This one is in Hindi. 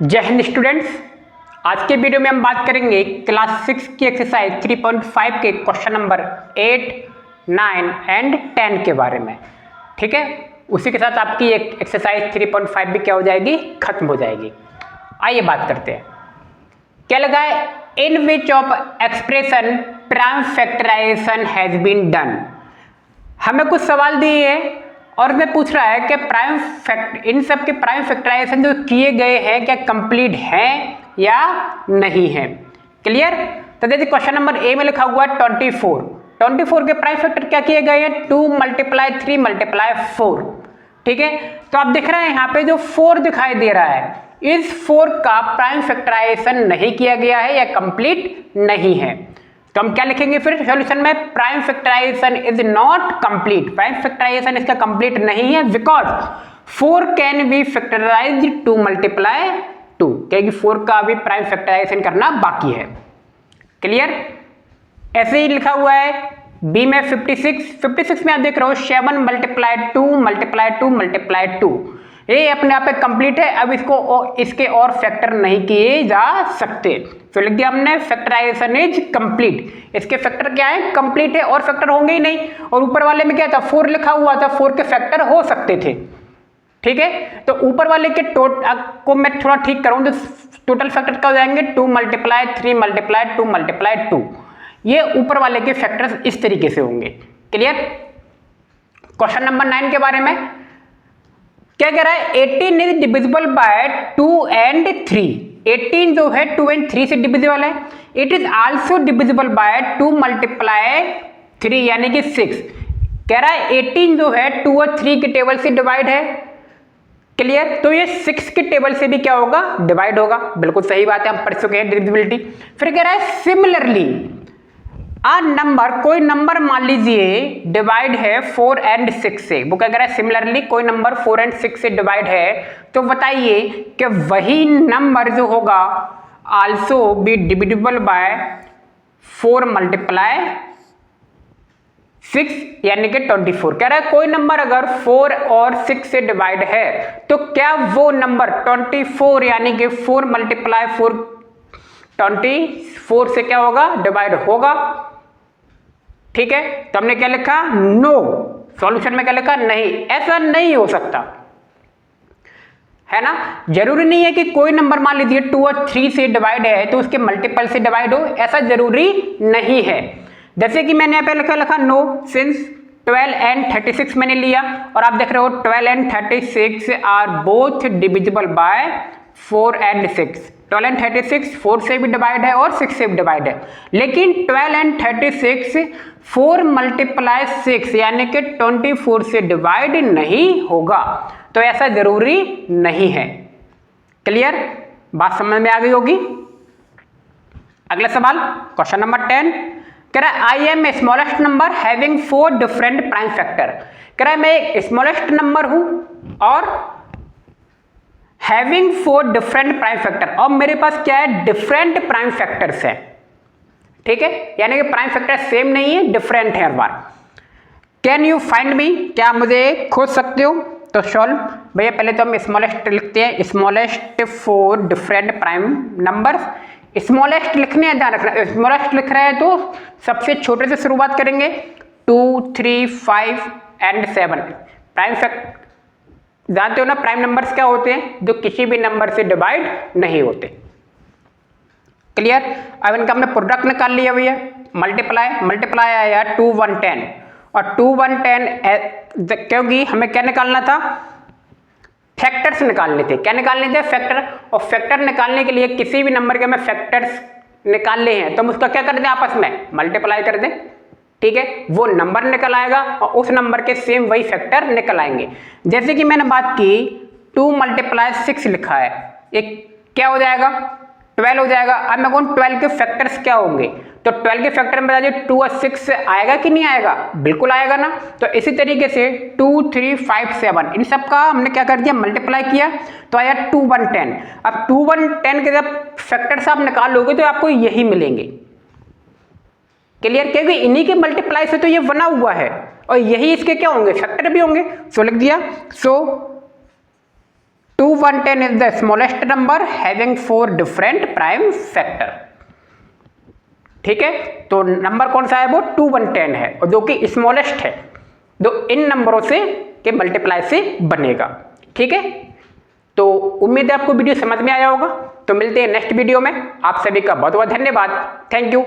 जय हिंद स्टूडेंट्स। आज के वीडियो में हम बात करेंगे क्लास 6 की एक्सरसाइज 3.5 के क्वेश्चन नंबर 8, 9 एंड 10 के बारे में। ठीक है, उसी के साथ आपकी एक एक्सरसाइज 3.5 भी क्या हो जाएगी, खत्म हो जाएगी। आइए बात करते हैं। क्या लगा है, in which of expression prime factorization has been done. हमें कुछ सवाल दिए हैं और मैं पूछ रहा है कि इन सब के प्राइम फैक्टराइजेशन जो किए गए हैं क्या कंप्लीट हैं या नहीं है। क्लियर। तो देखिए क्वेश्चन नंबर ए में लिखा हुआ 24 के प्राइम फैक्टर क्या किए गए हैं, 2 × 3 × 4। ठीक है, तो आप देख रहे हैं यहाँ पे जो 4 दिखाई दे रहा है, इस 4 का प्राइम फैक्टराइजेशन नहीं किया गया है या कंप्लीट नहीं है। तो हम क्या लिखेंगे फिर सॉल्यूशन में, prime factorization is not complete. Prime factorization इसका कंप्लीट नहीं है बिकॉज 4 कैन बी फैक्टराइज्ड 2 × 2, क्योंकि 4 का भी प्राइम फैक्टराइजेशन करना बाकी है। क्लियर। ऐसे ही लिखा हुआ है बी में 56 में आप देख रहे हो 7 × 2 × 2 × 2, ये अपने आप में कंप्लीट है। अब इसके और फैक्टर नहीं किए जा सकते, तो लिख दिया हमने फैक्टराइजेशन इज कंप्लीट। इसके फैक्टर क्या है, कंप्लीट है, और फैक्टर होंगे ही नहीं। और ऊपर वाले में क्या था, 4 लिखा हुआ था, 4 के फैक्टर हो सकते थे। ठीक है, तो ऊपर वाले के को मैं थोड़ा ठीक करूं तो टोटल फैक्टर क्या हो जाएंगे, 2 × 3 × 2 × 2। ये ऊपर वाले के फैक्टर्स इस तरीके से होंगे। क्लियर। क्वेश्चन नंबर 9 के बारे में क्या कह रहा है, 18 इज डिविजिबल बाय 2 and 3। 18 जो है 2 and 3 से डिविजिबल है। It is also divisible by 2 × 3 यानी कि 6। कह रहा है 18 जो है 2 और 3 के टेबल से डिवाइड है। क्लियर। तो ये 6 के टेबल से भी क्या होगा, डिवाइड होगा। बिल्कुल सही बात है, हम पढ़ चुके हैं डिविजिबिलिटी। फिर कह रहा है सिमिलरली आ नंबर, कोई नंबर मान लीजिए डिवाइड है 4 and 6 से। वो क्या कह रहा है, सिमिलरली कोई नंबर 4 and 6 से डिवाइड है, तो बताइए कि वही नंबर जो होगा आल्सो बी डिविजिबल बाय 4 × 6 यानी कि 24। कह रहा है कोई नंबर अगर 4 और 6 से डिवाइड है तो क्या वो नंबर 24 यानी कि 4 × 4 24 से क्या होगा, डिवाइड होगा। ठीक है, तो हमने क्या लिखा, नो। सॉल्यूशन में क्या लिखा, नहीं, ऐसा नहीं हो सकता, है ना। जरूरी नहीं है कि कोई नंबर मान लीजिए 2 और 3 से डिवाइड है तो उसके मल्टीपल से डिवाइड हो, ऐसा जरूरी नहीं है। जैसे कि मैंने यहाँ पे लिखा नो सिंस 12 and 36 मैंने लिया, और आप देख रहे हो 12 and 36 are both divisible by 4 and 6। 12 and 36 4 से भी डिवाइड है और 6 से भी डिवाइड है, लेकिन 12 and 36 4 × 6 यानी कि 24 से डिवाइड नहीं होगा, तो ऐसा जरूरी नहीं है। क्लियर, बात समझ में आ गई होगी। अगला सवाल क्वेश्चन नंबर 10 कह रहा है I am a smallest number having 4 different prime factor. कह रहा है मैं एक स्मॉलेस्ट नंबर हूं और हैविंग 4 डिफरेंट प्राइम फैक्टर, और मेरे पास क्या है, डिफरेंट प्राइम फैक्टर्स है। ठीक है, यानी कि प्राइम फैक्टर सेम नहीं है, डिफरेंट है हर बार। कैन यू फाइंड मी, क्या मुझे खोज सकते हो। तो सॉल्व भैया, पहले तो हम स्मॉलेस्ट लिखते हैं, smallest 4 different prime numbers. Smallest लिखने हैं, ध्यान रखना, स्मॉलेस्ट लिख रहे हैं तो सबसे छोटे से शुरुआत करेंगे, 2, 3, 5 and 7। प्राइम फैक्टर जानते हो ना, प्राइम नंबर्स क्या होते हैं, जो किसी भी नंबर से डिवाइड नहीं होते। क्लियर। अब इनका हमने प्रोडक्ट निकाल लिया भैया, मल्टीप्लाई आया 2, 1, 10, और 2, 1, 10 क्योंकि हमें क्या निकालना था, फैक्टर्स निकालने थे। क्या निकालने थे, फैक्टर। और फैक्टर निकालने के लिए किसी भी नंबर के हमें फैक्टर्स निकालने हैं तो हम उसका क्या कर दें, आपस में मल्टीप्लाई कर दें। ठीक है, वो नंबर निकल आएगा और उस नंबर के सेम वही फैक्टर निकल आएंगे। जैसे कि मैंने बात की 2 × 6 लिखा है, एक क्या हो जाएगा, 12 हो जाएगा। अब मैं कहूँ 12 के फैक्टर्स क्या होंगे, तो 12 के फैक्टर में बताइए 2 और 6 आएगा कि नहीं आएगा, बिल्कुल आएगा ना। तो इसी तरीके से 2, 3, 5, 7 इन सब का हमने क्या कर दिया, मल्टीप्लाई किया, तो आया 2, 1, 10। अब 2, 1, 10 के जब फैक्टर्स आप निकाल लोगे तो आपको यही मिलेंगे। क्लियर, क्योंकि इन्हीं के मल्टीप्लाई से तो ये बना हुआ है और यही इसके क्या होंगे, फैक्टर भी होंगे। सो लिख दिया, सो 2 210 is the smallest number having 4 different prime factor. ठीक है, तो नंबर कौन सा है, वो 210 है और जो कि स्मॉलेस्ट है, जो इन नंबरों से के मल्टीप्लाई से बनेगा। ठीक है, तो उम्मीद है आपको वीडियो समझ में आया होगा। तो मिलते हैं नेक्स्ट वीडियो में। आप सभी का बहुत बहुत धन्यवाद। Thank you.